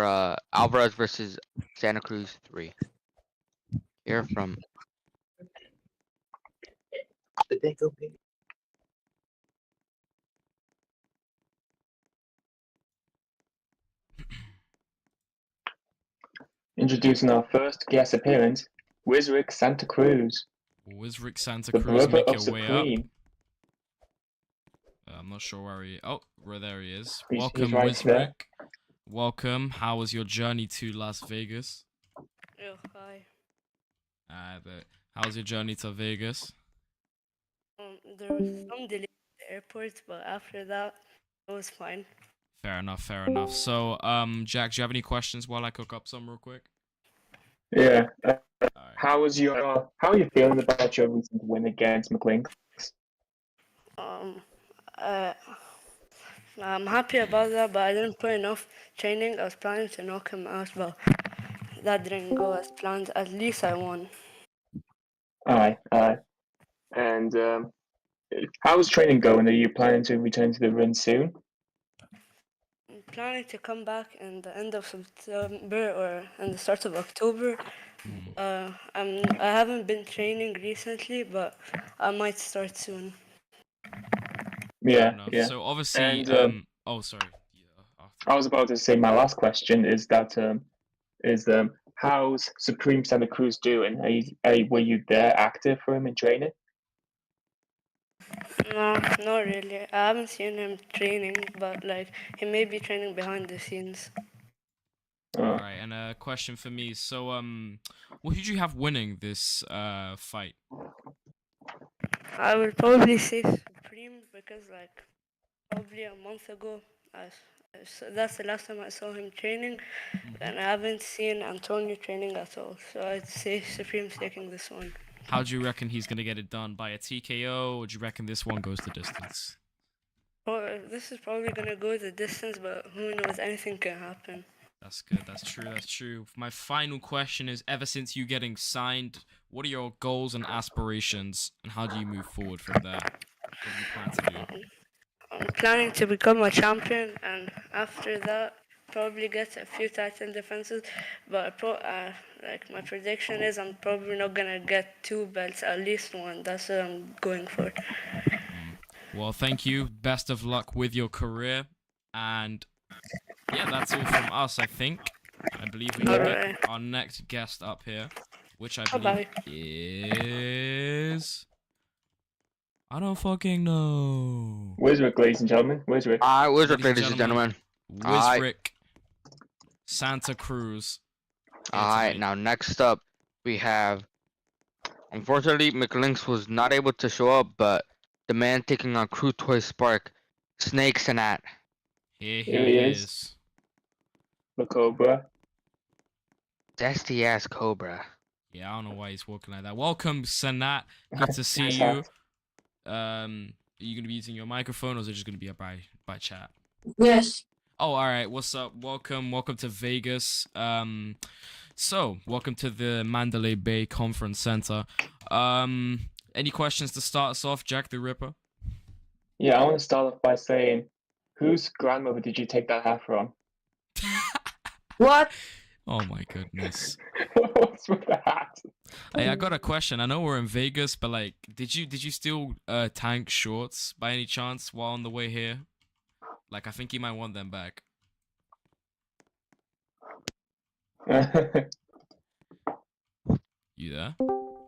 for Alvarez versus Santa Cruz 3. Here from Introducing our first guest appearance, Wizrick Santa Cruz. Wizrick Santa The Cruz, brother make of your way up. Supreme. I'm not sure where he. Oh, where there he is. He's Welcome, right Wizrick. there. Welcome. How was your journey to Las Vegas? Oh, hi. But how was your journey to Vegas? There was some delay at the airport, but after that, it was fine. Fair enough. Fair enough. So, Jack, do you have any questions while I cook up some real quick? Yeah. All right. How are you feeling about your recent win against McLean? I'm happy about that, but I didn't put enough training. I was planning to knock him out, but that didn't go as planned. At least I won. Aye. And how's training going? Are you planning to return to the ring soon? I'm planning to come back in the end of September or in the start of October. I haven't been training recently, but I might start soon. Yeah. So obviously, And, oh, sorry. Yeah, I was about to say my last question is that how's Supreme Santa Cruz doing? Were you there active for him in training? No, not really. I haven't seen him training, but like he may be training behind the scenes. All right, and a question for me. So, what did you have winning this fight? I would probably say Supreme because like probably a month ago, that's the last time I saw him training, and I haven't seen Antonio training at all. So I'd say Supreme's taking this one. How do you reckon he's gonna get it done? By a TKO, or do you reckon this one goes the distance? Well, this is probably gonna go the distance, but who knows? Anything can happen. That's good. That's true. My final question is: ever since you getting signed, what are your goals and aspirations, and how do you move forward from there? What do you plan to do? I'm planning to become a champion, and after that, probably get a few title defenses. But like my prediction is, I'm probably not gonna get 2 belts, at least 1. That's what I'm going for. Well, thank you. Best of luck with your career, and yeah, that's all from us. I believe we can get our next guest up here, which I believe is. I don't fucking know. Wizrick, ladies and gentlemen. Wizrick. Wizrick, ladies and gentlemen. Wizrick Santa Cruz. Alright, now next up we have, unfortunately McLinks was not able to show up, but the man taking on Crew Toy Spark, Snake Sanat. Here he is. The Cobra. Zesty ass Cobra. Yeah, I don't know why he's walking like that. Welcome, Sanat. Good to see you. Are you gonna be using your microphone, or is it just gonna be by chat? Yes. Oh, all right. What's up? Welcome to Vegas. So welcome to the Mandalay Bay Conference Center. Any questions to start us off, Jack the Ripper? Yeah, I want to start off by saying, whose grandmother did you take that hat from? What? Oh my goodness. What's with the hat? Hey, I got a question. I know we're in Vegas, but like, did you steal Tank shorts by any chance while on the way here? Like, I think you might want them back. You there?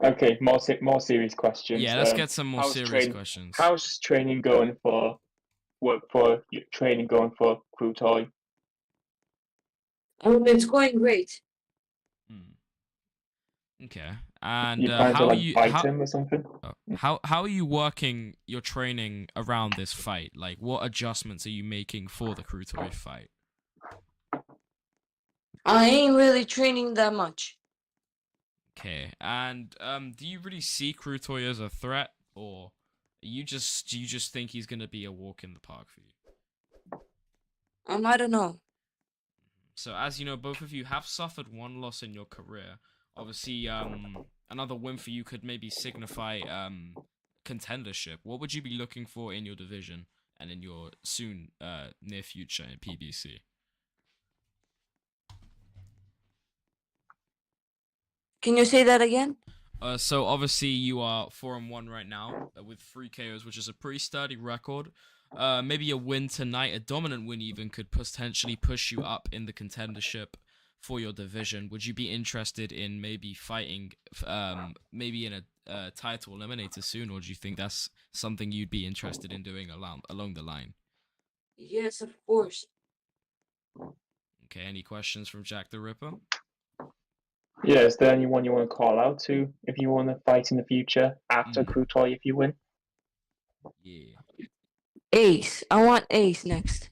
Okay, more serious questions. Yeah, let's get some more serious questions. How's training going for Crew Toy? It's going great. Okay. And you plan to fight him or something? How are you working your training around this fight? Like, what adjustments are you making for the Crew Toy fight? I ain't really training that much. Okay. And do you really see Crew Toy as a threat, or do you just think he's gonna be a walk in the park for you? I don't know. So, as you know, both of you have suffered one loss in your career. Obviously, another win for you could maybe signify contendership. What would you be looking for in your division and in your soon near future in PBC? Can you say that again? So obviously you are 4-1 right now with 3 KOs, which is a pretty sturdy record. Maybe a win tonight, a dominant win even, could potentially push you up in the contendership for your division. Would you be interested in maybe fighting, maybe in a title eliminator soon, or do you think that's something you'd be interested in doing along the line? Yes, of course. Okay, any questions from Jack the Ripper? Yeah, is there anyone you want to call out to if you want to fight in the future after Krutoy if you win? Yeah. Ace. I want Ace next.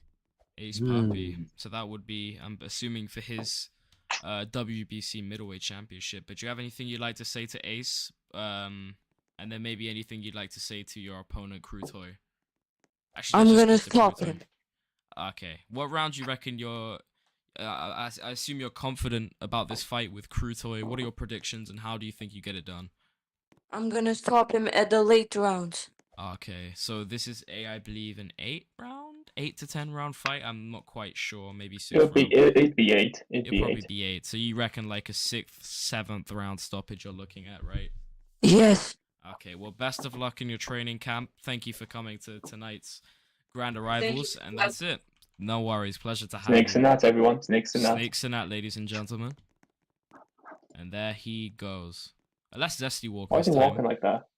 Ace Puppy. So that would be, I'm assuming, for his WBC middleweight championship. But do you have anything you'd like to say to Ace? And then maybe anything you'd like to say to your opponent, Krutoy? Actually, I'm let's gonna just keep it stop Krutoy. him. Okay. What round do you reckon you're... I assume you're confident about this fight with Krutoy. What are your predictions, and how do you think you get it done? I'm gonna stop him at the late rounds. Okay, so this is I believe, an 8 to 10 round fight. I'm not quite sure. Maybe 6 round. It'd be 8. It'll probably be 8. So you reckon like a 6th, 7th round stoppage you're looking at, right? Yes. Okay, well, best of luck in your training camp. Thank you for coming to tonight's Grand Arrivals, and that's it. No worries. Pleasure to have you. Snakes and nuts, everyone. Snakes and nuts. Snakes and that, ladies and gentlemen. And there he goes. A less zesty walk. Why is he this time. walking like that?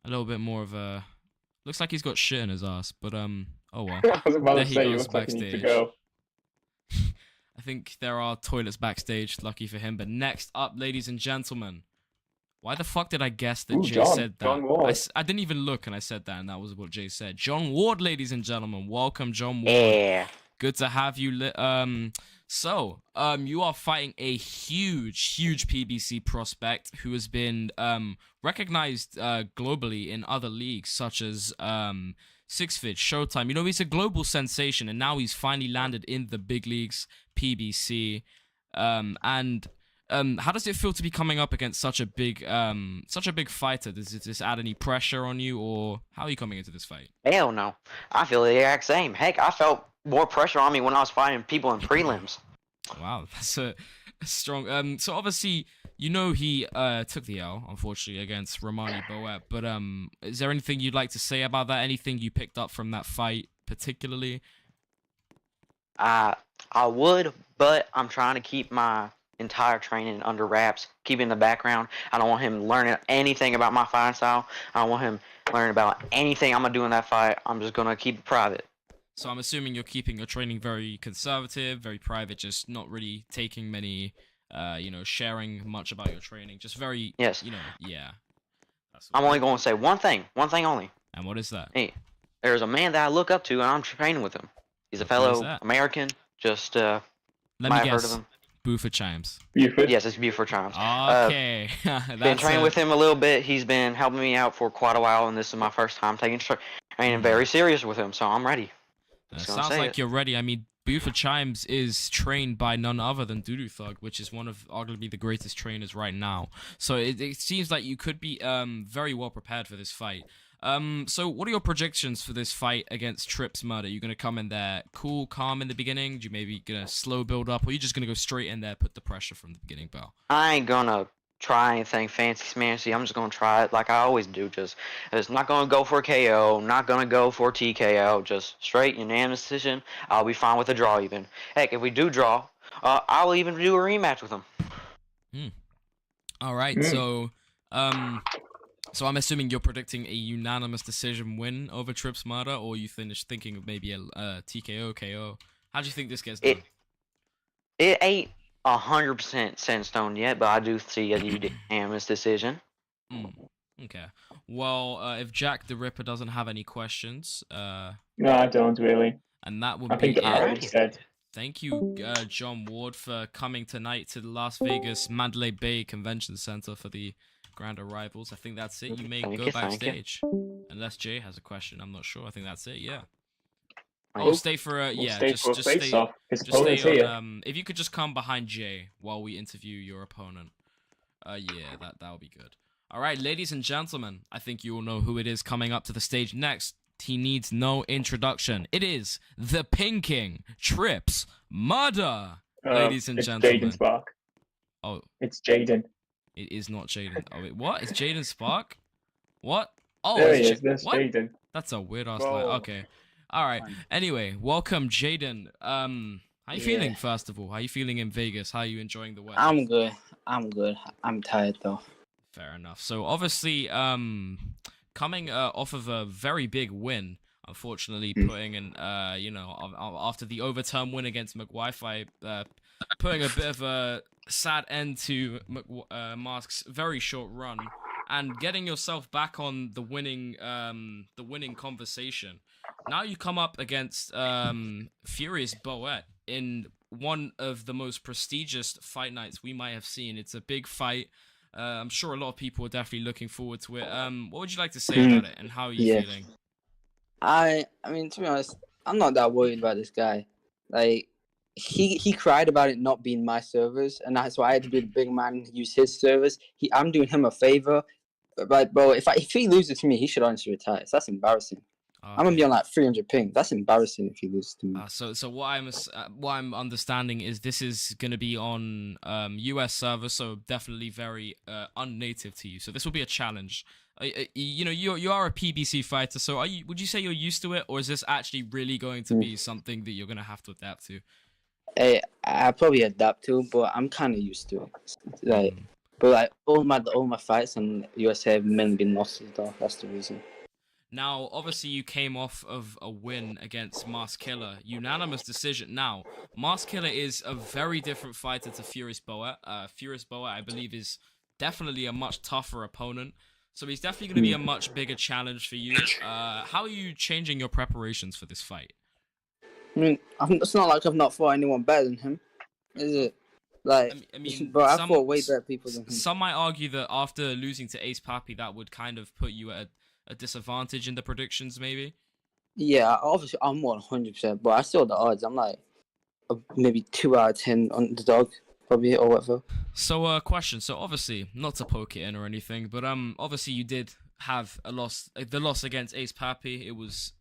A little bit more of a... Looks like he's got shit in his ass, but oh well. I was about There to he say, you goes look like you need to backstage. go. I think there are toilets backstage, lucky for him. But next up, ladies and gentlemen. Why the fuck did I guess that Jay said that? John Ward. I didn't even look and I said that, and that was what Jay said. John Ward, ladies and gentlemen. Welcome, John Ward. Yeah. Good to have you. You are fighting a huge PBC prospect who has been recognized globally in other leagues such as Six Fit, Showtime. You know, he's a global sensation, and now he's finally landed in the big leagues, PBC. How does it feel to be coming up against such a big fighter? Does this add any pressure on you, or how are you coming into this fight? Hell no. I feel the exact same. Heck, I felt more pressure on me when I was fighting people in prelims. Wow, that's a strong. So obviously, you know, he took the L, unfortunately, against Romani Boet. But is there anything you'd like to say about that? Anything you picked up from that fight, particularly? I would, but I'm trying to keep my entire training under wraps, keep in the background. I don't want him learning anything about my fighting style. I don't want him learning about anything I'm gonna do in that fight. I'm just gonna keep it private. So I'm assuming you're keeping your training very conservative, very private, just not really taking many, sharing much about your training. Just very, yes. Yeah. I'm only going to say one thing only. And what is that? Hey, there's a man that I look up to, and I'm training with him. He's a fellow American. Just let me might have guess. heard of him. Buford Chimes. Buford? Yes, it's Buford Chimes. Okay. Been training with him a little bit. He's been helping me out for quite a while, and this is my first time taking training very serious with him, so I'm ready. Sounds like you're ready. I mean, Buford Chimes is trained by none other than Doodoo Thug, which is one of arguably the greatest trainers right now. So it seems like you could be very well prepared for this fight. So what are your projections for this fight against Trips Murder? You gonna come in there cool, calm in the beginning? Do you maybe gonna slow build up, or are you just gonna go straight in there, put the pressure from the beginning, pal? I ain't gonna try anything fancy smancy. I'm just gonna try it like I always do. Just it's not gonna go for a KO, not gonna go for a TKO. Just straight unanimous decision. I'll be fine with a draw even. Heck, if we do draw, I'll even do a rematch with him. All right, so I'm assuming you're predicting a unanimous decision win over Trips Murder, or you thinking of maybe a TKO, KO. How do you think this gets done? It ain't 100% set in stone yet, but I do see a unanimous decision. Okay. Well, if Jack the Ripper doesn't have any questions, no, I don't really. And that would I be think I already it. said. Thank you, John Ward, for coming tonight to the Las Vegas Mandalay Bay Convention Center for the Grand Arrivals. I think that's it. You may go backstage. Unless Jay has a question, I'm not sure. I think that's it. Yeah. Oh, stay for a just stay on, if you could just come behind Jay while we interview your opponent. Yeah, that would be good. All right, ladies and gentlemen, I think you all know who it is coming up to the stage next. He needs no introduction. It is the Pin King, Trips Murder, ladies and gentlemen. Jaden Spark. Oh, it's Jaden. It is not Jaden. Oh wait, what? It's Jaden Spark? What? Oh, There it's he is. That's what? Jaden. That's a weird ass Bro. line. Okay. All right. Fine. Anyway, welcome, Jaden. How you Yeah. feeling? First of all, how you feeling in Vegas? How are you enjoying the weather? I'm good. I'm good. I'm tired though. Fair enough. So obviously, coming off of a very big win, unfortunately, putting in, after the overtime win against McWiFi, putting a bit of a sad end to Mask's very short run, and getting yourself back on the winning conversation. Now you come up against Furious Boet in one of the most prestigious fight nights we might have seen. It's a big fight. I'm sure a lot of people are definitely looking forward to it. What would you like to say about it, and how are you feeling? I mean, to be honest, I'm not that worried about this guy. Like, he cried about it not being my servers, and that's why I had to be the big man and use his servers. I'm doing him a favor. But bro, if he loses to me, he should honestly retire. That's embarrassing. I'm gonna be on like 300 ping. That's embarrassing if he loses to me. So what I'm understanding is this is gonna be on US server, so definitely very unnative to you. So this will be a challenge. You are a PBC fighter, so would you say you're used to it, or is this actually really going to be something that you're gonna have to adapt to? I probably adapt to, but I'm kind of used to it. Like, but like all my fights on USA have mainly been losses though. That's the reason. Now, obviously, you came off of a win against Mask Killer, unanimous decision. Now, Mask Killer is a very different fighter to Furious Boet. Furious Boet, I believe, is definitely a much tougher opponent, so he's definitely going to be a much bigger challenge for you. How are you changing your preparations for this fight? I mean, it's not like I've not fought anyone better than him, is it? Like, I mean, but I've fought way better people than him. Some might argue that after losing to Ace Pappy, that would kind of put you at a disadvantage in the predictions, maybe? Yeah, obviously I'm 100%, but I still the odds. I'm like maybe 2 out of 10 underdog, probably, or whatever. So, question. So, obviously, not to poke it in or anything, but obviously you did have a loss. The loss against Ace Pappy, it was,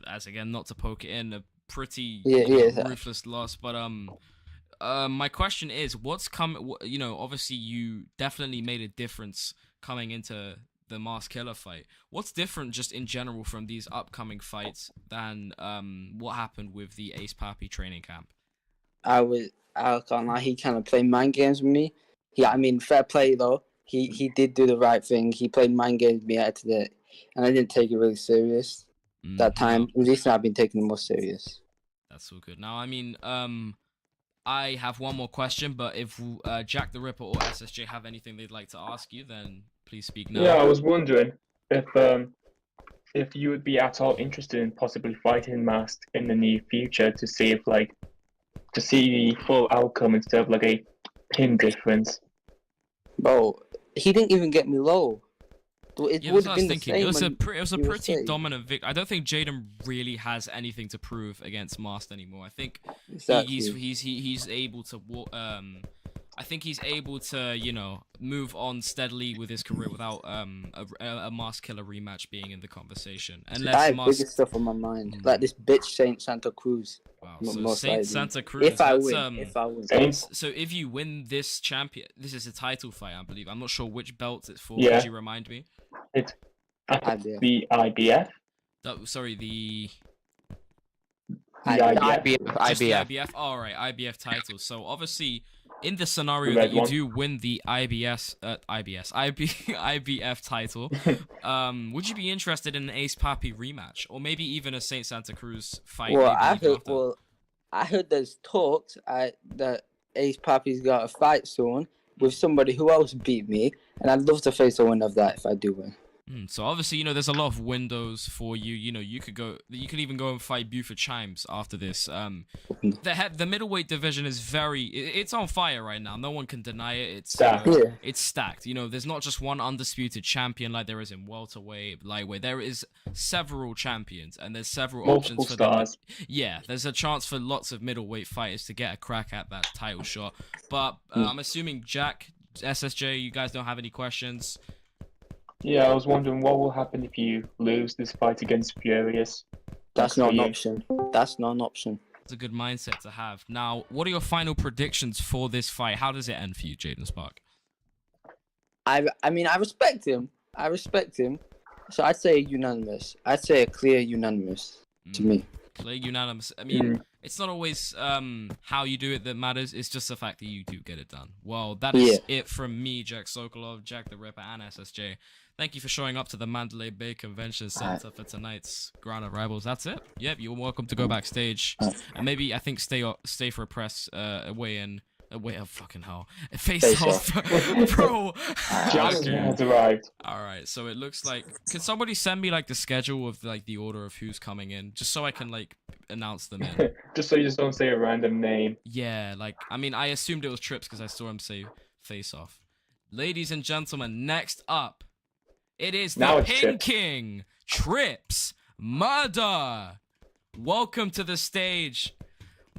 as again, not to poke it in, a pretty ruthless loss. But my question is, what's come? Obviously you definitely made a difference coming into the Mask Killer fight. What's different just in general from these upcoming fights than what happened with the Ace Pappy training camp? I can't lie, he kind of played mind games with me. I mean, fair play though. He did do the right thing. He played mind games with me after that, and I didn't take it really serious that time. Recently, I've been taking it more serious. That's so good. Now, I mean, I have one more question, but if Jack the Ripper or SSJ have anything they'd like to ask you, then please speak now. Yeah, I was wondering if you would be at all interested in possibly fighting Mask in the near future to see the full outcome instead of like a pin difference. Bro, he didn't even get me low. It would have been the same. It was a pretty dominant victory. I don't think Jaden really has anything to prove against Mask anymore. I think he's able to I think he's able to, move on steadily with his career without a Mask Killer rematch being in the conversation. Unless I have bigger stuff on my mind, like this bitch Saint Santa Cruz. Wow, so Saint Santa Cruz. If I win. So if you win this this is a title fight, I believe. I'm not sure which belt it's for. Yeah. Could you remind me? It's the IBF. Sorry, the IBF. Just the IBF. All right, IBF title. So obviously, in the scenario that you do win the IBF title, would you be interested in an Ace Pappy rematch, or maybe even a Saint Santa Cruz fight? Well, I heard there's talks that Ace Pappy's got a fight soon with somebody who else beat me, and I'd love to face a winner of that if I do win. So obviously, there's a lot of windows for you. You could even go and fight Buford Chimes after this. The middleweight division is it's on fire right now. No one can deny it. It's stacked. There's not just one undisputed champion like there is in welterweight, lightweight. There is several champions, and there's several options for stars. Yeah, there's a chance for lots of middleweight fighters to get a crack at that title shot. But I'm assuming Jack, SSJ, you guys don't have any questions. Yeah, I was wondering what will happen if you lose this fight against Furious. That's not an option. That's not an option. It's a good mindset to have. Now, what are your final predictions for this fight? How does it end for you, Jaden Spark? I mean, I respect him. So I'd say unanimous. I'd say a clear unanimous to me. Clear unanimous. I mean, it's not always how you do it that matters. It's just the fact that you do get it done. Well, that is it from me, Jack Sokolov, Jack the Ripper, and SSJ. Thank you for showing up to the Mandalay Bay Convention Center for tonight's Ground of Rivals. That's it. Yep, you're welcome to go backstage, and maybe I think stay for a press weigh-in. Wait, oh, fucking hell. Face off. Bro. Johnson has arrived. Alright, so it looks like... Can somebody send me, like, the schedule of, like, the order of who's coming in? Just so I can, like, announce them in. Just so you just don't say a random name. Yeah, like, I mean, I assumed it was Trips because I saw him say face off. Ladies and gentlemen, next up, it is the Pin King, Trips Murder. Welcome to the stage.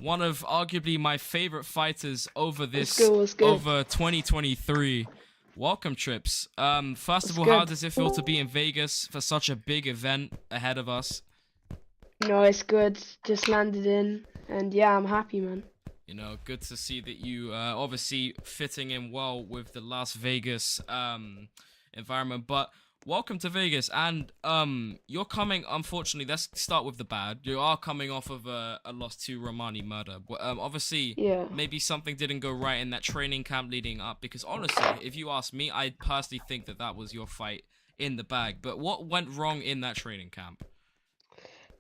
One of arguably my favorite fighters over over 2023. Welcome, Trips. First of all, how does it feel to be in Vegas for such a big event ahead of us? No, it's good. Just landed in, and yeah, I'm happy, man. You know, good to see that you obviously fitting in well with the Las Vegas environment, but welcome to Vegas, and you're coming, unfortunately, let's start with the bad. You are coming off of a loss to Romani Murder. Obviously, maybe something didn't go right in that training camp leading up, because honestly, if you ask me, I personally think that was your fight in the bag. But what went wrong in that training camp?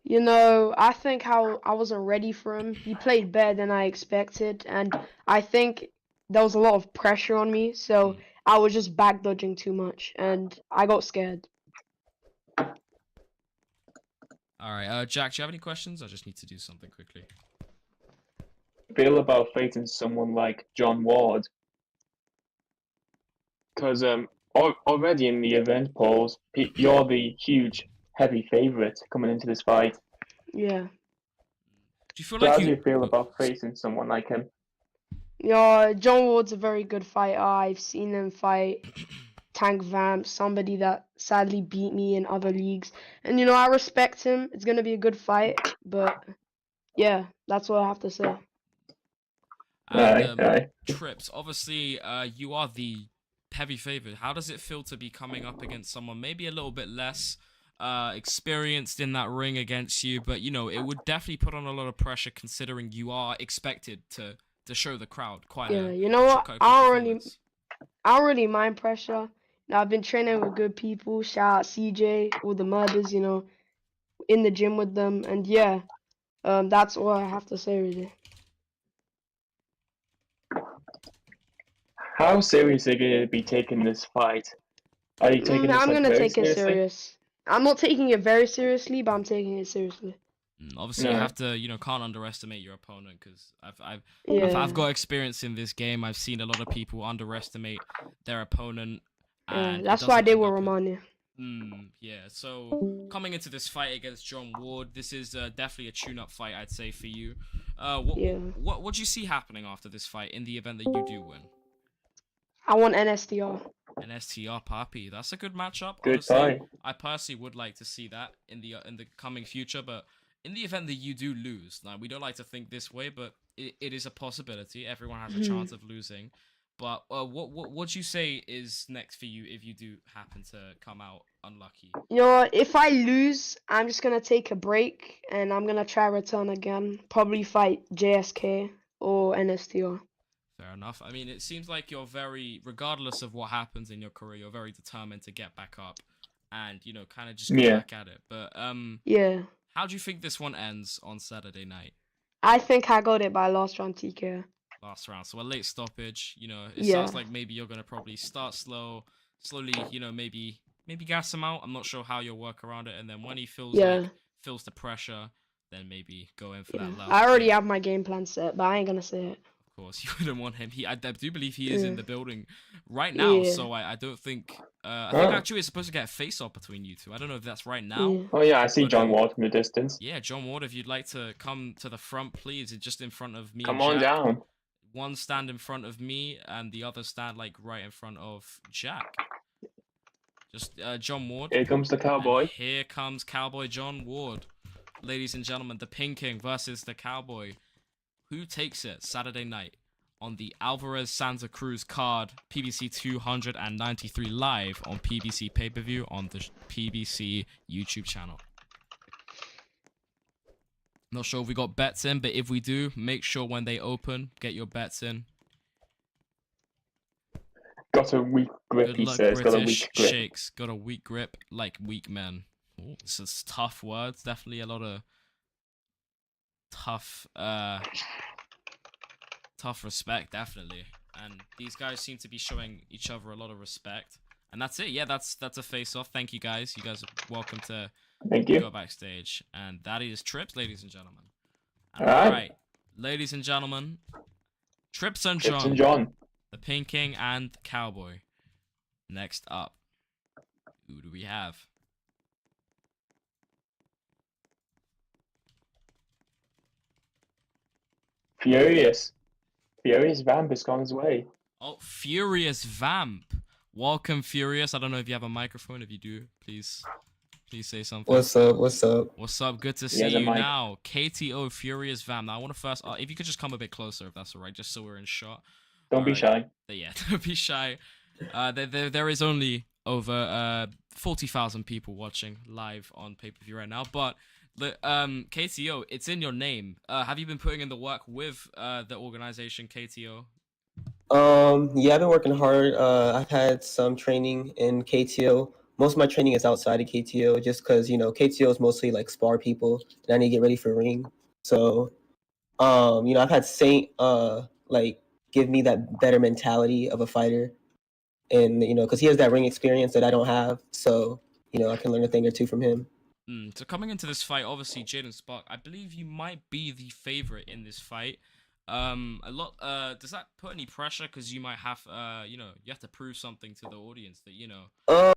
You know, I think how I wasn't ready for him. He played better than I expected, and I think there was a lot of pressure on me, so I was just back dodging too much, and I got scared. Alright, Jack, do you have any questions? I just need to do something quickly. Feel about facing someone like John Ward? Because already in the event polls, you're the huge, heavy favorite coming into this fight. Yeah. Do you feel So like how do you feel about facing someone like him? Yeah, John Ward's a very good fighter. I've seen him fight Tank Vamp, somebody that sadly beat me in other leagues. And, you know, I respect him. It's going to be a good fight. But, yeah, that's what I have to say. And, Trips, obviously, you are the heavy favorite. How does it feel to be coming up against someone maybe a little bit less experienced in that ring against you? But, you know, it would definitely put on a lot of pressure considering you are expected to show the crowd quite you know what? I don't really mind pressure. You know, I've been training with good people. Shout out CJ, all the Murders, you know, in the gym with them, and yeah, that's all I have to say really. How serious are you going to be taking this fight? Are you taking this I'm gonna very take it seriously? serious. I'm not taking it very seriously, but I'm taking it seriously. Obviously, you have to, you know, can't underestimate your opponent, because I've got experience in this game. I've seen a lot of people underestimate their opponent. And that's why I did with Romania. Yeah, so coming into this fight against John Ward, this is definitely a tune-up fight, I'd say, for you. What do you see happening after this fight in the event that you do win? I want an STR. An STR Papi. That's a good matchup. Good Honestly, fight. I personally would like to see that in the coming future, but in the event that you do lose, now we don't like to think this way, but it is a possibility. Everyone has a chance of losing. But what do you say is next for you if you do happen to come out unlucky? You know, if I lose, I'm just gonna take a break and I'm gonna try return again. Probably fight JSK or NSTR. Fair enough. I mean, it seems like you're very, regardless of what happens in your career, you're very determined to get back up and, you know, kind of just go back at it. But yeah. How do you think this one ends on Saturday night? I think I got it by last round TK. Last round, so a late stoppage. You know, it sounds like maybe you're gonna probably start slowly. You know, maybe gas him out. I'm not sure how you'll work around it, and then when he feels the pressure, then maybe go in for that last. I already have my game plan set, but I ain't gonna say it. Of course, you wouldn't want him. I do believe he is in the building right now, so I don't think. I think actually it's supposed to get a face-off between you two. I don't know if that's right now. Oh yeah, I see John Ward from the distance. Yeah, John Ward, if you'd like to come to the front, please. It's just in front of me. Come on down. One stand in front of me, and the other stand like right in front of Jack. Just John Ward. Here comes the cowboy. And here comes Cowboy John Ward. Ladies and gentlemen, the Pin King versus the Cowboy. Who takes it Saturday night on the Alvarez Santa Cruz card, PBC 293 live on PBC pay-per-view on the PBC YouTube channel. Not sure if we got bets in, but if we do, make sure when they open, get your bets in. Got a weak grip, Good he luck, says. Got a British. weak grip. Shakes. Got a weak grip, like weak men. Ooh, this is tough words. Definitely a lot of tough respect, definitely. And these guys seem to be showing each other a lot of respect. And that's it. Yeah, that's a face-off. Thank you, guys. You guys are welcome to Thank you. go backstage. And that is Trips, ladies and gentlemen. All right. Alright, ladies and gentlemen, Trips and Trips and John, John. the Pin King and the Cowboy. Next up, who do we have? Furious. Furious Vamp has gone his way. Oh, Furious Vamp. Welcome, Furious. I don't know if you have a microphone. If you do, please say something. What's up? What's up? What's up? Good to He see has a you mic. now. KTO Furious Vamp. Now, I want to first, if you could just come a bit closer, if that's all right, just so we're in shot. Don't be Alright. shy. Yeah, don't be shy. There is only over 40,000 people watching live on pay-per-view right now, but the KTO, it's in your name. Have you been putting in the work with the organization KTO? Yeah, I've been working hard. I've had some training in KTO. Most of my training is outside of KTO, just because KTO is mostly like spar people, and I need to get ready for ring. So, I've had Saint like give me that better mentality of a fighter, and because he has that ring experience that I don't have. So, I can learn a thing or two from him. So coming into this fight, obviously Jaden Spark, I believe you might be the favorite in this fight. Does that put any pressure? Because you might have, you have to prove something to the audience that.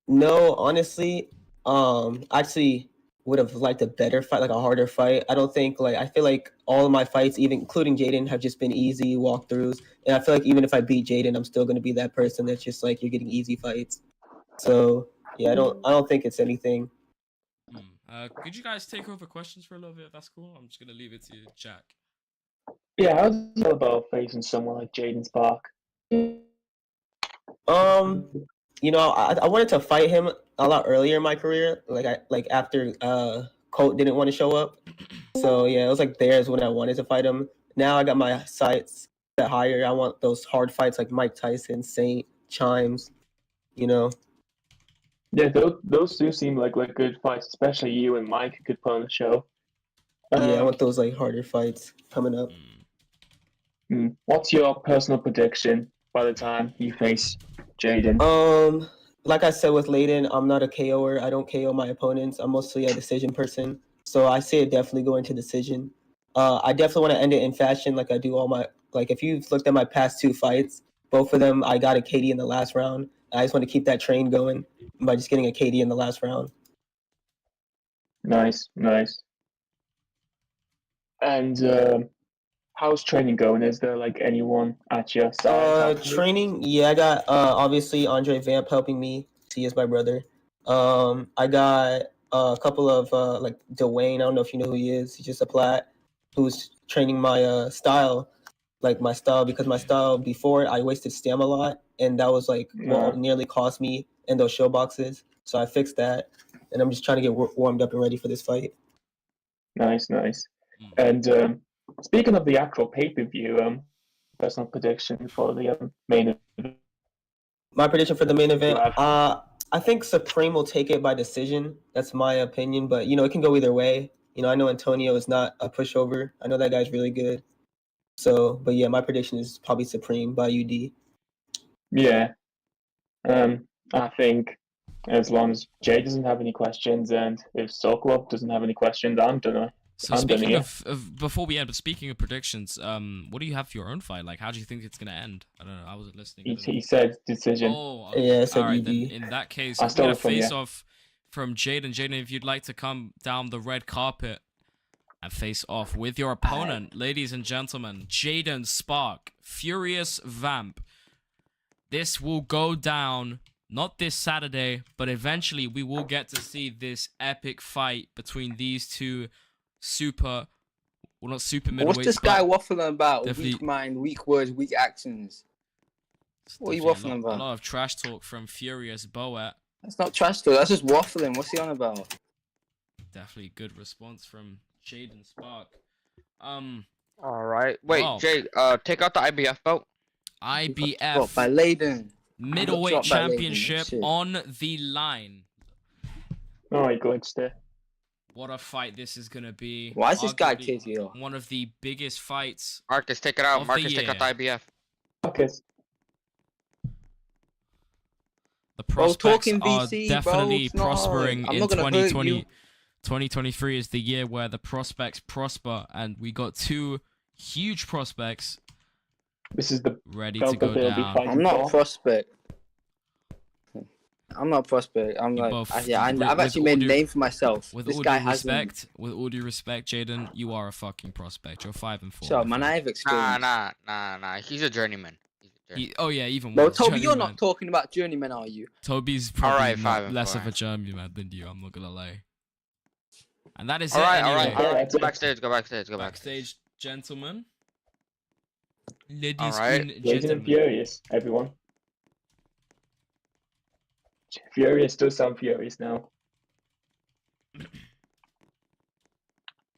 No, honestly, actually would have liked a better fight, like a harder fight. I don't think I feel like all of my fights, even including Jaden, have just been easy walkthroughs. And I feel like even if I beat Jaden, I'm still gonna be that person that's just like you're getting easy fights. So yeah, I don't think it's anything. Could you guys take over questions for a little bit? If that's cool. I'm just gonna leave it to Jack. Yeah, how do you feel about facing someone like Jaden Spark? I wanted to fight him a lot earlier in my career, after Colt didn't want to show up. So yeah, it was like there's when I wanted to fight him. Now I got my sights set higher. I want those hard fights like Mike Tyson, Saint, Chimes, Yeah, those do seem like good fights, especially you and Mike could put on the show. Yeah, I want those like harder fights coming up. What's your personal prediction by the time you face Jaden? Like I said with Layden, I'm not a KOer. I don't KO my opponents. I'm mostly a decision person. So I say it definitely going to decision. I definitely want to end it in fashion like I do all my if you've looked at my past 2 fights, both of them I got a KD in the last round. I just want to keep that train going by just getting a KD in the last round. Nice. And how's training going? Is there anyone at your side? Training, yeah, I got obviously Andre Vamp helping me. He is my brother. I got a couple of Dwayne. I don't know if you know who he is. He's just a plat who's training my style, my style, because my style before I wasted stam a lot, and that was what nearly cost me in those show boxes. So I fixed that, and I'm just trying to get warmed up and ready for this fight. Nice. And speaking of the actual pay-per-view, personal prediction for the main event. My prediction for the main event, I think Supreme will take it by decision. That's my opinion, but it can go either way. I know Antonio is not a pushover. I know that guy's really good. So, but yeah, my prediction is probably Supreme by UD. Yeah. I think as long as Jay doesn't have any questions and if Sokolov doesn't have any questions, I'm done. So speaking of before we end, but speaking of predictions, what do you have for your own fight? How do you think it's gonna end? I don't know. I wasn't listening. He said decision. Oh, okay. Yeah, so all right. UD. Then in that case, I'm gonna face off from Jaden. Jaden, if you'd like to come down the red carpet and face off with your opponent, ladies and gentlemen, Jaden Spark, Furious Vamp. This will go down. Not this Saturday, but eventually we will get to see this epic fight between these two super Well, not super middleweight. What's this guy waffling about? definitely- Weak mind, weak words, weak actions. What are you waffling about? A lot of trash talk from Furious Boat. That's not trash talk. That's just waffling. What's he on about? Definitely good response from Jaden Spark. All right. Wait, Wow. Jay. Take out the IBF belt. IBF Dropped by Layden. middleweight dropped by Layden, championship shit. on the line. Oh my god, there. What a fight this is gonna be. Why is this guy Arguably KTO? one of the biggest fights. Marcus, take it out. Of the Marcus, take out the IBF. Okay. The Bro, prospects talking are VC, definitely bro, it's not prospering hard. I'm in not gonna hurt 2020. you. 2023 is the year where the prospects prosper, and we got two huge prospects This is the ready to belt go that they'll be down. fighting I'm not a for. prospect. I'm not a prospect. I'm You like, both- I've with actually all made a due- name for myself. With This all guy due hasn't. respect, Jaden, you are a fucking prospect. You're 5-4. Shut up, man. I have Nah, experience. nah. He's a journeyman. He's a journeyman. Oh yeah, even Bro, worse. Toby, you're journeyman. not talking about journeyman, are you? Toby's probably Alright, not 5-4. less of a journeyman than you. I'm not gonna lie. And that is All it. right, Anyway. all right. That's Go it. backstage. Go backstage. Go backstage. Backstage, gentlemen. Ladies Alright. and Blazing and gentlemen. furious, everyone. Furious does sound furious now.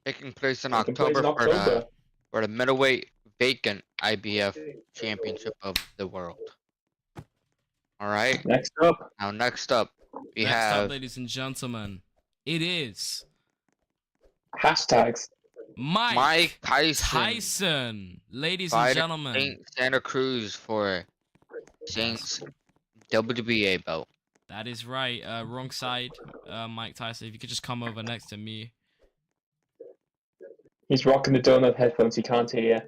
Taking place in Taking place October, in October. for the middleweight vacant IBF championship of the world. All right. Next up, Now, next up, we Next have up, ladies and gentlemen, it is hashtags. Mike Tyson, Tyson. Ladies and fighting gentlemen. Saint Santa Cruz for Saints WBA belt. That is right. Wrong side, Mike Tyson. If you could just come over next to me. He's rocking the donut headphones. He can't hear.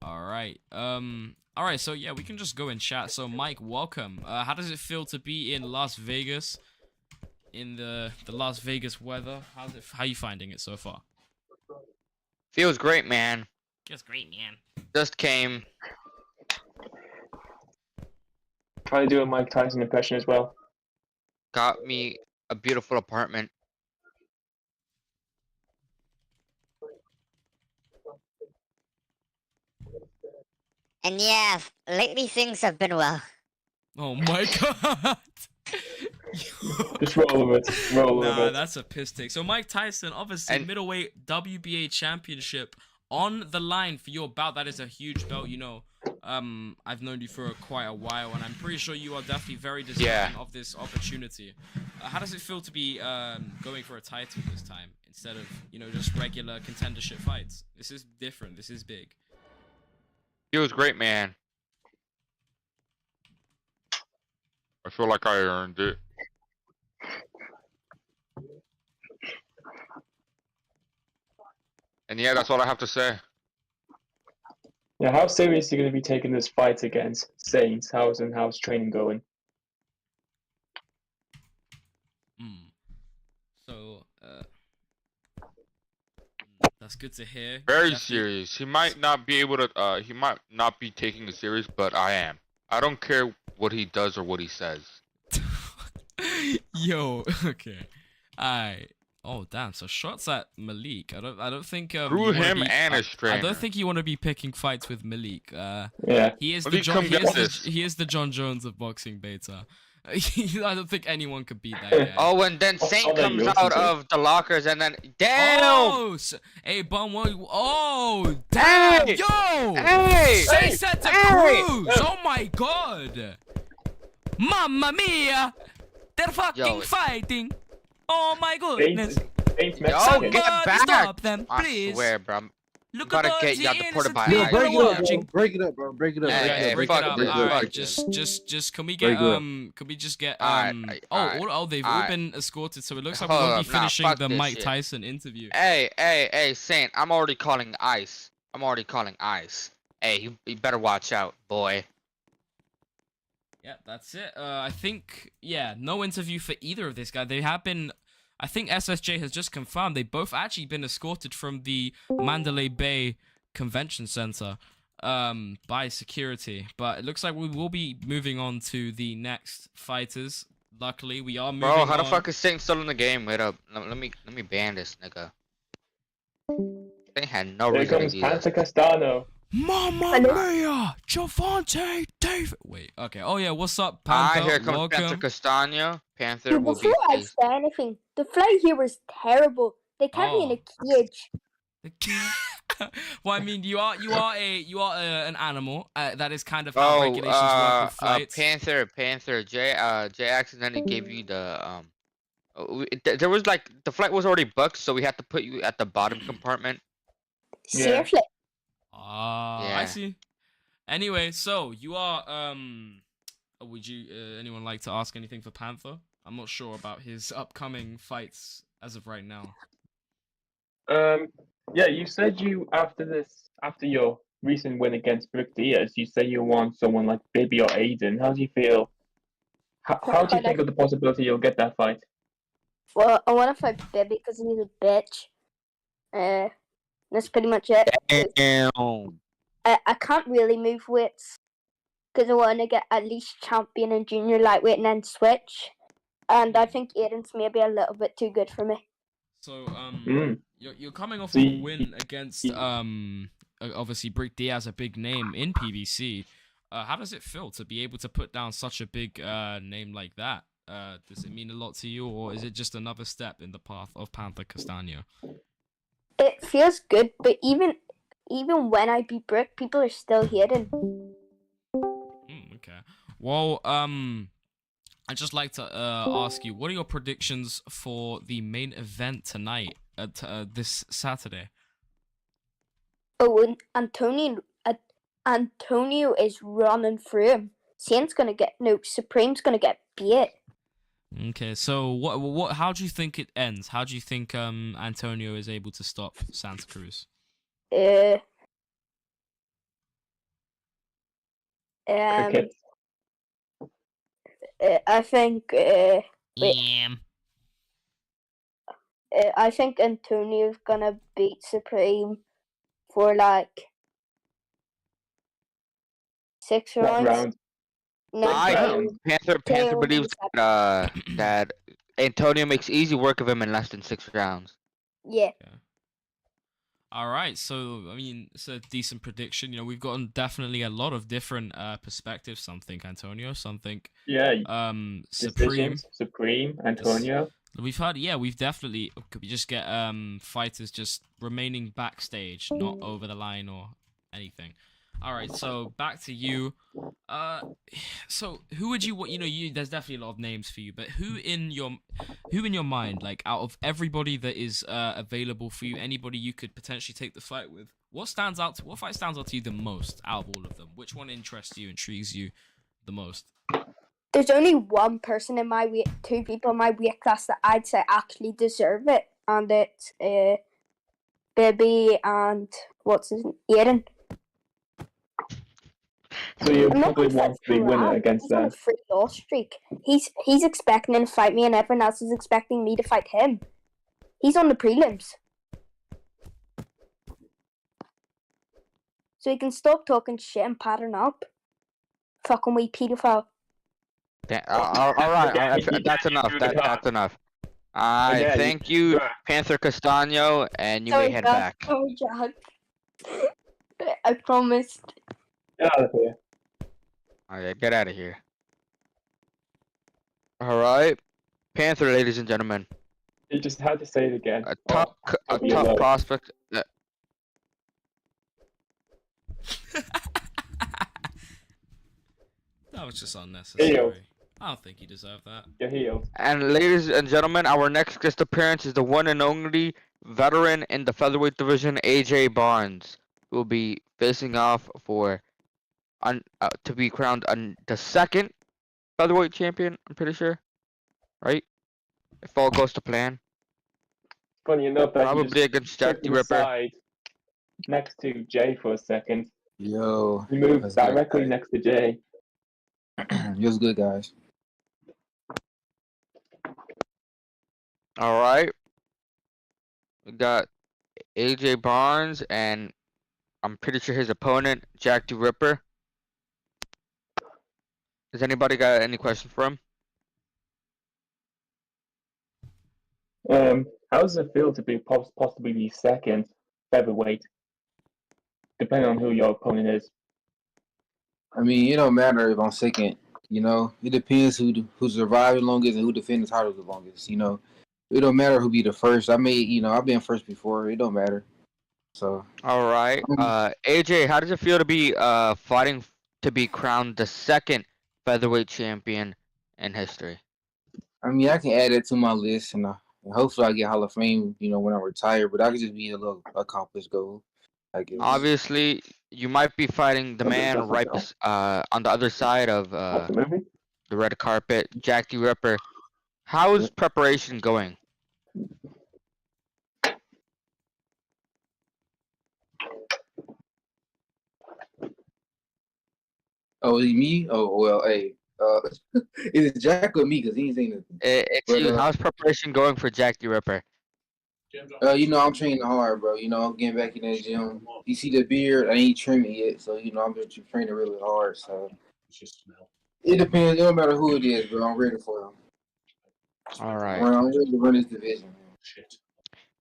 All right. All right. So yeah, we can just go and chat. So Mike, welcome. How does it feel to be in Las Vegas, in the Las Vegas weather? How you finding it so far? Feels great, man. Feels great, man. Just came. Try to do a Mike Tyson impression as well. Got me a beautiful apartment. And yeah, lately things have been well. Oh my god. Just roll with it. Roll with Nah, it. that's a piss take. So Mike Tyson, obviously And- middleweight WBA championship on the line for your bout. That is a huge belt, you know. I've known you for quite a while, and I'm pretty sure you are definitely very deserving Yeah. of this opportunity. How does it feel to be going for a title this time instead of, you know, just regular contendership fights? This is different. This is big. Feels great, man. I feel like I earned it. And yeah, that's all I have to say. Now, how serious are you going to be taking this fight against Saints? How's training going? So, that's good to hear. Very Definitely- serious. He might not be able to. He might not be taking it serious, but I am. I don't care what he does or what he says. Yo, okay. Oh damn, so shots at Malik. I don't think Through you wanna him be- and his I trainer. don't think you want to be picking fights with Malik. Yeah. He is the Malik, John, come he, get is this. the, he is the John Jones of boxing beta. I don't think anyone could beat that guy. Oh, and then Oh, Saint that comes you out listen to. of the lockers, and then damn. Oh, hey, bum, oh, damn, Hey! yo, Hey! Say Santa Hey! Cruz, oh my god, Mamma mia, they're fucking Yo, fighting, oh my goodness. Saints Yo, Mexican. get Somebody back! stop them, I please. swear, bro. I'm Look about at to all get the y'all deported innocent by people ICE. Break it up, watching. bro. Break it up, bro. Break it up. Hey, break it hey, up, Break fuck it up. this, All right, fuck just can we Break get it up. can we just get Alright, they've all alright. been escorted, so it looks like Hold we won't be up, nah, finishing fuck the this Mike shit. Tyson interview. Hey, Saint, I'm already calling ICE. Hey, you better watch out, boy. Yeah, that's it. I think no interview for either of this guy. They have been. I think SSJ has just confirmed they both actually been escorted from the Mandalay Bay Convention Center by security. But it looks like we will be moving on to the next fighters. Luckily, we are moving Bro, how the on. fuck is Saint still in the game? Wait up. Let me ban this nigga. They had no There reason to comes do Panther that. Castano. Mamma mia! Javante David. Wait, okay. Oh yeah, what's up, Panther? Here comes Panther Welcome. Castano. Panther Dude, will before be I faced. say anything, the flight here was terrible. They kept me in a cage. Well, I mean, you are an animal. That is kind of how regulations work with flights. Panther. Jay accidentally gave you the there was like the flight was already booked, so we had to put you at the bottom compartment. Seriously. I Yeah. see. Anyway, so you are would you anyone like to ask anything for Panther? I'm not sure about his upcoming fights as of right now. Yeah, you said after your recent win against Rick Diaz, you say you want someone like Bibby or Aiden. How do you feel? How do you think of the possibility you'll get that fight? Well, I want to fight Bibby because he's a bitch. That's pretty much it. Damn. I can't really move weights because I want to get at least champion and junior lightweight and then switch. And I think Aiden's maybe a little bit too good for me. So you're coming off of a win against obviously Brick Diaz, a big name in PBC. How does it feel to be able to put down such a big name like that? Does it mean a lot to you, or is it just another step in the path of Panther Castano? It feels good, but even when I beat Brick, people are still hating. Okay. Well, I'd just like to ask you, what are your predictions for the main event tonight, this Saturday? Oh, and Antonio is running through him. Supreme's gonna get beat. Okay, so what? How do you think it ends? How do you think Antonio is able to stop Santa Cruz? I think. I think Antonio's gonna beat Supreme for like 6 rounds. Panther believes that Antonio makes easy work of him in less than 6 rounds. Yeah. All right, so I mean, it's a decent prediction. You know, we've gotten definitely a lot of different perspectives. Some think Antonio, some think Supreme, Antonio. We've definitely could we just get fighters just remaining backstage, not over the line or anything. All right, so back to you. So who would you there's definitely a lot of names for you, but who in your mind, like out of everybody that is available for you, anybody you could potentially take the fight with, what fight stands out to you the most out of all of them? Which one interests you, intrigues you the most? There's only one person in my weight, 2 people in my weight class that I'd say actually deserve it, and it's Bibby and what's his name, Aiden. So you probably want the winner against that. He's on a 3-loss streak. He's expecting to fight me, and everyone else is expecting me to fight him. He's on the prelims. So he can stop talking shit and pattern up. Fucking wee pedophile. All right, that's enough. That's enough. Thank you, Panther Castano, and you may head back. Sorry, Jack. I promised. Get out of here. Alright, get out of here. Alright. Panther, ladies and gentlemen. You just had to say it again. A top prospect. That was just unnecessary. Healed. I don't think you deserve that. You're healed. And ladies and gentlemen, our next guest appearance is the one and only veteran in the featherweight division, AJ Barnes, who will be facing off for to be crowned the second featherweight champion, I'm pretty sure. Right? If all goes to plan. Funny enough, that probably against Jack the Ripper. Next to Jay for a second. Yo. He moved directly next to Jay. Yours good, guys. Alright. We got AJ Barnes and I'm pretty sure his opponent, Jack the Ripper. Does anybody got any questions for him? How does it feel to be possibly the second featherweight, depending on who your opponent is. I mean, it don't matter if I'm second. You know, it depends who survived the longest and who defended the title the longest. You know, it don't matter who be the first. I've been first before. It don't matter. So. All right. AJ, how does it feel to be fighting to be crowned the second featherweight champion in history? I mean, I can add it to my list, and hopefully I get Hall of Fame. You know, when I retire, but I could just be a little accomplished goal, I guess. Obviously, you might be fighting the man right on the other side of the red carpet, Jack the Ripper. How is preparation going? Oh, is it me? Oh, well, hey, is it Jack or me? Because he ain't saying nothing. It's you. How's preparation going for Jack the Ripper? You know, I'm training hard, bro. You know, I'm getting back in the gym. You see the beard? I ain't trimming yet, so you know, I'm just training really hard. So it depends. It don't matter who it is, bro. I'm ready for him. All right. I'm ready to run this division.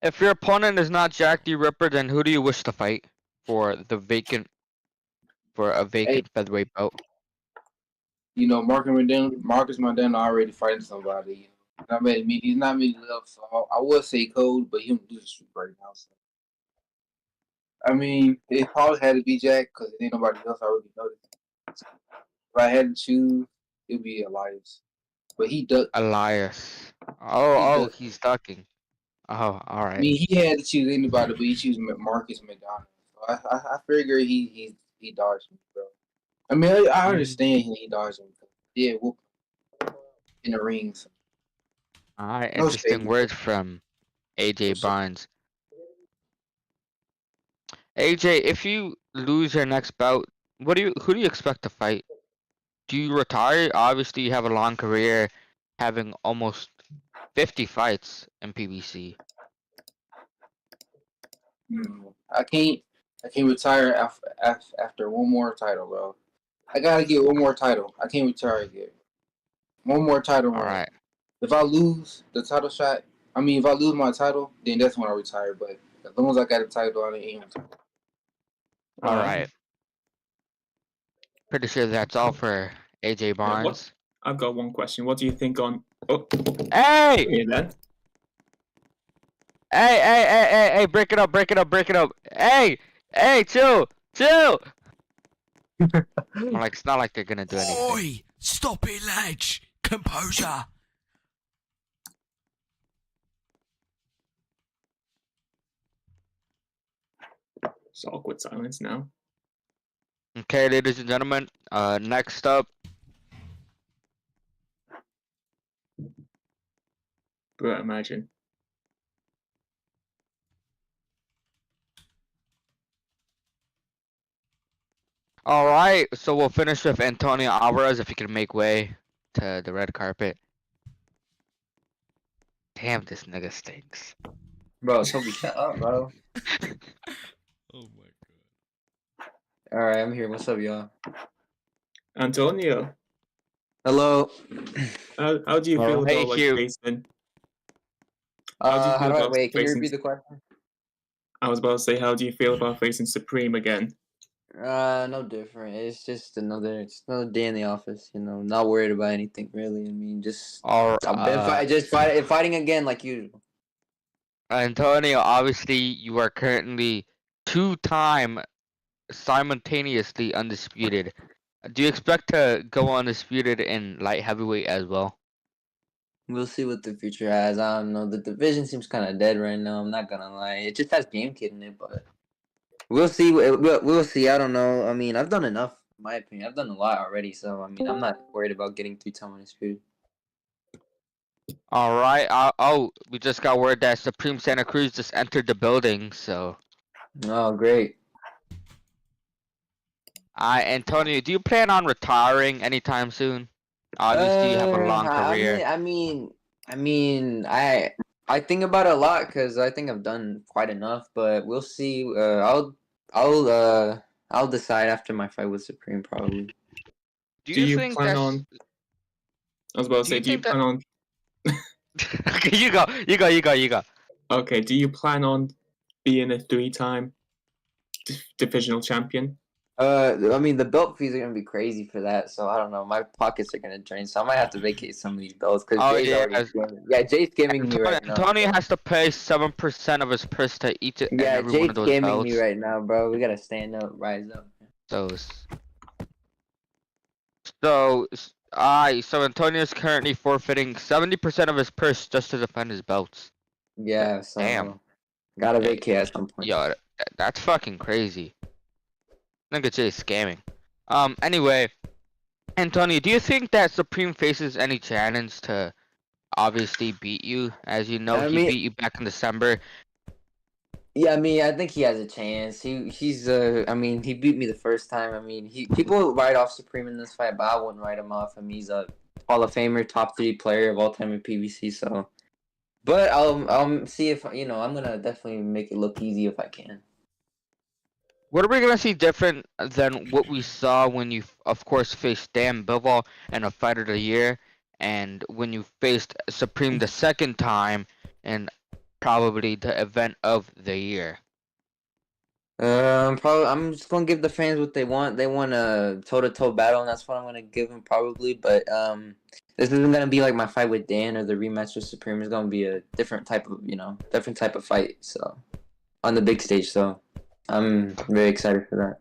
If your opponent is not Jack the Ripper, then who do you wish to fight for a vacant featherweight belt? You know, Marcus Mandano already fighting somebody. He's not many left, so I would say Code, but he don't do the street right now. So. I mean, it probably had to be Jack because ain't nobody else I really noticed. If I had to choose, it'd be Elias. But he ducked. Elias. He's ducking. Oh, all right. I mean, he had to choose anybody, but he chose Marcus McDonald. So I figure he dodged me, bro. I mean, I understand he dodged me. Yeah, whoop in the ring. So. All right, interesting words from AJ Barnes. AJ, if you lose your next bout, who do you expect to fight? Do you retire? Obviously, you have a long career, having almost 50 fights in PBC. I can't retire after one more title, bro. I gotta get one more title. I can't retire yet. One more title run. All right. If I lose the title shot, if I lose my title, then that's when I retire. But as long as I got a title, I ain't retire. All right. Pretty sure that's all for AJ Barnes. I've got one question. What do you think on? Oh, hey! Yeah, then. Hey! Break it up! Hey! Chill! Like it's not like they're gonna do anything. Oi! Stop it, lads! Composure. It's awkward silence now. Okay, ladies and gentlemen. Next up. But imagine. All right, so we'll finish with Antonio Alvarez if he can make way to the red carpet. Damn, this nigga stinks. Bro, Toby, shut up, bro. Oh my god. Alright, I'm here. What's up, y'all? Antonio. Hello. How do you feel about facing? How do I wait? Can you repeat the question? I was about to say, how do you feel about facing Supreme again? No different. It's just another day in the office. You know, not worried about anything really. I mean, fighting again like usual. Antonio, obviously you are currently 2-time simultaneously undisputed. Do you expect to go undisputed in light heavyweight as well? We'll see what the future has. I don't know. The division seems kind of dead right now. I'm not gonna lie. It just has Game Kid in it, but we'll see. We'll see. I don't know. I mean, I've done enough, in my opinion. I've done a lot already, so I mean, I'm not worried about getting 3-time undisputed. All right. We just got word that Supreme Santa Cruz just entered the building. So. Oh, great. Antonio, do you plan on retiring anytime soon? Obviously, you have a long career. I mean, I think about it a lot because I think I've done quite enough. But we'll see. I'll decide after my fight with Supreme probably. Do you plan on? I was about to say, do you plan on? Okay, you go. Okay. Do you plan on being a 3-time divisional champion? I mean, the belt fees are gonna be crazy for that, so I don't know. My pockets are gonna drain, so I might have to vacate some of these belts because Oh Jay's yeah, already scamming. Yeah, Jay's scamming me right now. Antonio has to pay 7% of his purse to each and Yeah, every one Jay's of those scamming me belts. right now, bro. We gotta stand up, rise up. So Antonio's currently forfeiting 70% of his purse just to defend his belts. Yeah, so Damn. gotta vacate at some point. Yo, that's fucking crazy. Nigga Jay is scamming. Anyway, Antonio, do you think that Supreme faces any challenge to obviously beat you? As you know, he beat you back in December. Yeah, I mean, I think he has a chance. He's I mean, he beat me the first time. I mean, people write off Supreme in this fight, but I wouldn't write him off. I mean, he's a Hall of Famer, top 3 player of all time in PBC. So, but I'll see if I'm gonna definitely make it look easy if I can. What are we gonna see different than what we saw when you, of course, faced Dan Bivol in a Fight of the Year, and when you faced Supreme the second time in probably the event of the year? I'm just gonna give the fans what they want. They want a toe-to-toe battle, and that's what I'm gonna give them probably. But this isn't gonna be like my fight with Dan or the rematch with Supreme. It's gonna be a different type of fight. So on the big stage. So I'm very excited for that.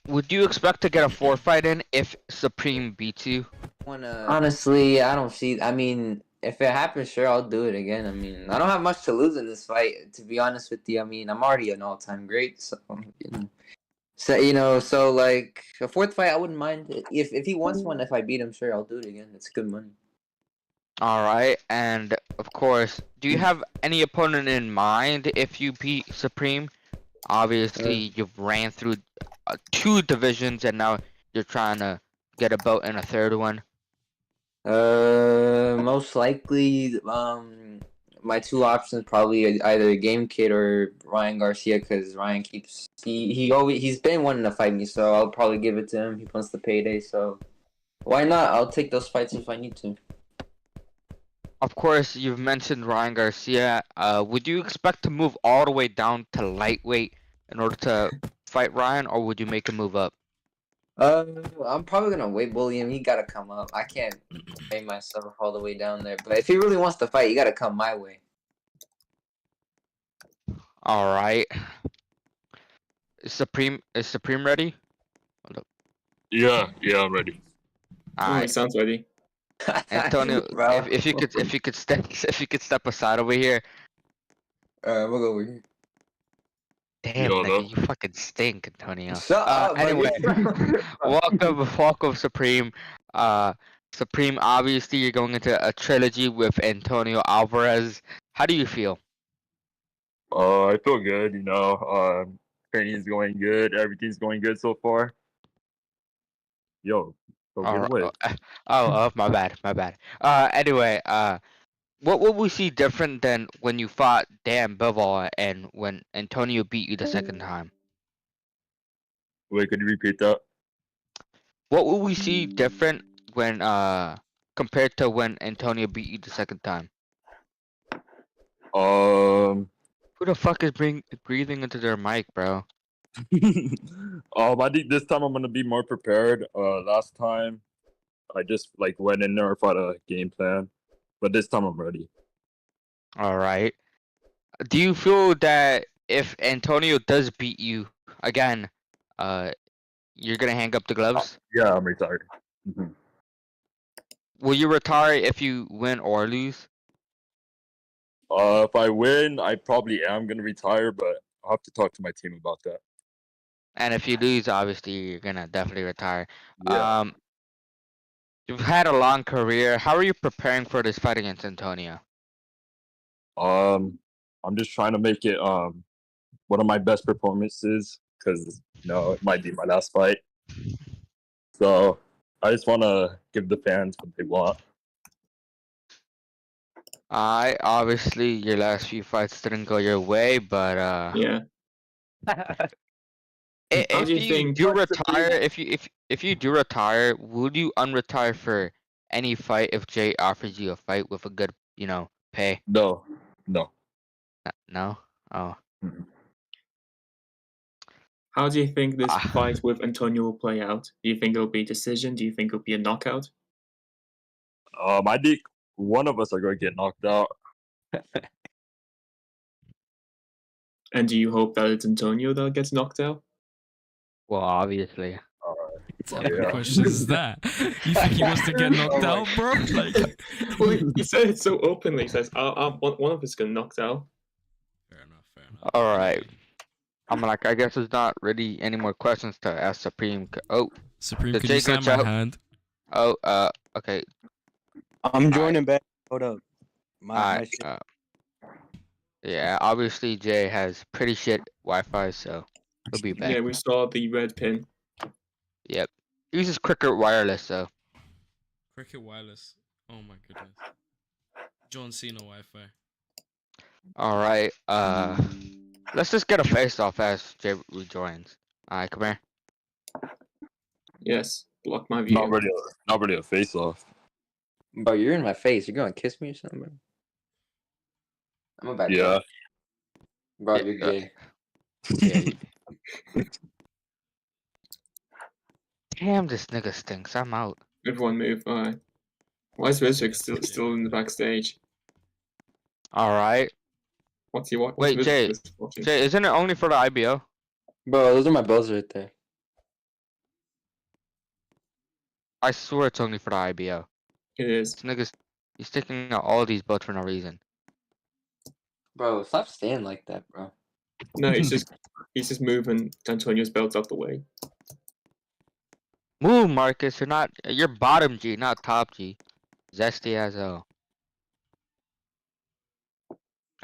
Would you expect to get a 4-fight in if Supreme beats you? Honestly, I don't see. I mean, if it happens, sure, I'll do it again. I mean, I don't have much to lose in this fight, to be honest with you. I mean, I'm already an all-time great, so so like a 4th fight, I wouldn't mind. If he wants one, if I beat him, sure, I'll do it again. It's good money. All right, and of course, do you have any opponent in mind if you beat Supreme? Obviously, you've ran through 2 divisions, and now you're trying to get a belt in a 3rd one. Most likely, my 2 options probably either Game Kid or Ryan Garcia, because Ryan he's been wanting to fight me, so I'll probably give it to him. He wants the payday, so why not? I'll take those fights if I need to. Of course, you've mentioned Ryan Garcia. Would you expect to move all the way down to lightweight in order to fight Ryan, or would you make a move up? I'm probably gonna weight bully him. He gotta come up. I can't weigh myself all the way down there. But if he really wants to fight, he gotta come my way. All right. Is Supreme ready? Yeah, I'm ready. All right. Sounds ready. Antonio, if you could step aside over here. We'll go over here. Damn, nigga, you fucking stink, Antonio. Shut up, anyway, buddy. welcome, Supreme. Supreme, obviously you're going into a trilogy with Antonio Alvarez. How do you feel? I feel good. Training is going good. Everything's going good so far. Yo, go get away. My bad. Anyway, what will we see different than when you fought Dan Bivol and when Antonio beat you the second time? Wait, could you repeat that? What will we see different when compared to when Antonio beat you the second time? Who the fuck is breathing into their mic, bro? I think this time I'm gonna be more prepared. Last time I just went in there for a game plan, but this time I'm ready. All right. Do you feel that if Antonio does beat you again, you're gonna hang up the gloves? Yeah, I'm retired. Mm-hmm. Will you retire if you win or lose? If I win, I probably am gonna retire, but I'll have to talk to my team about that. And if you lose, obviously you're gonna definitely retire. Yeah. You've had a long career. How are you preparing for this fight against Antonio? I'm just trying to make it one of my best performances because it might be my last fight. So I just want to give the fans what they want. Obviously your last few fights didn't go your way, but yeah. If you do retire, would you unretire for any fight if Jay offers you a fight with a good, pay? No. No? Oh. How do you think this Ah. fight with Antonio will play out? Do you think it'll be a decision? Do you think it'll be a knockout? I think one of us are going to get knocked out. And do you hope that it's Antonio that gets knocked out? Well, obviously. What kind of question is that? You think he wants to get knocked out, bro? Like, Well, he said it so openly. He says, one of us get knocked out. fair enough. All right. I'm like, I guess there's not really any more questions to ask Supreme. Oh, Supreme, the could you Jake sign glitch my out. hand? Oh, okay. I'm joining back. Hold up. My shit. Yeah, obviously Jay has pretty shit Wi-Fi, so he'll be back. Yeah, we saw the red pin. Yep. He uses Cricket Wireless, so. Cricket Wireless. Oh my goodness. John Cena Wi-Fi. All right. Let's just get a face-off as Jay rejoins. All right, come here. Yes, block my view. Not really a face-off. Bro, you're in my face. You're gonna kiss me or something, bro? I'm about Yeah. to. Bro, you're gay. Yeah. Damn, this nigga stinks. I'm out. Everyone move. Why is Rizvik still in the backstage? All right. What's he watching? Wait, Jay. Jay, isn't it only for the IBO? Bro, those are my bills right there. I swear it's only for the IBO. It is. This nigga's he's sticking out all these butts for no reason. Bro, stop staying like that, bro. No, he's just moving Antonio's belt out the way. Move, Marcus. You're bottom G, not top G. Zesty as hell.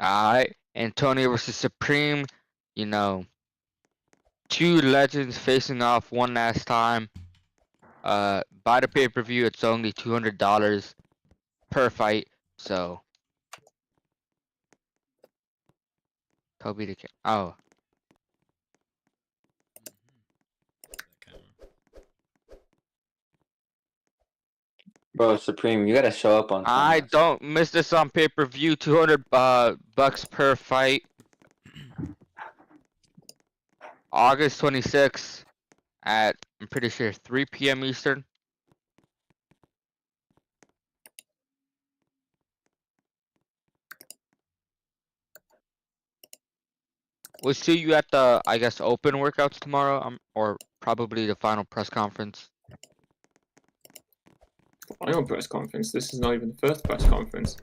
Alright. Antonio versus Supreme. You know. Two legends facing off one last time. Buy the pay-per-view, it's only $200 per fight, so. Toby the oh. Bro, Supreme, you gotta show up on time. I don't miss this on pay-per-view. 200 bucks per fight. August 26th at I'm pretty sure 3 p.m. Eastern. We'll see you at the I guess open workouts tomorrow, or probably the final press conference. Final press conference. This is not even the first press conference.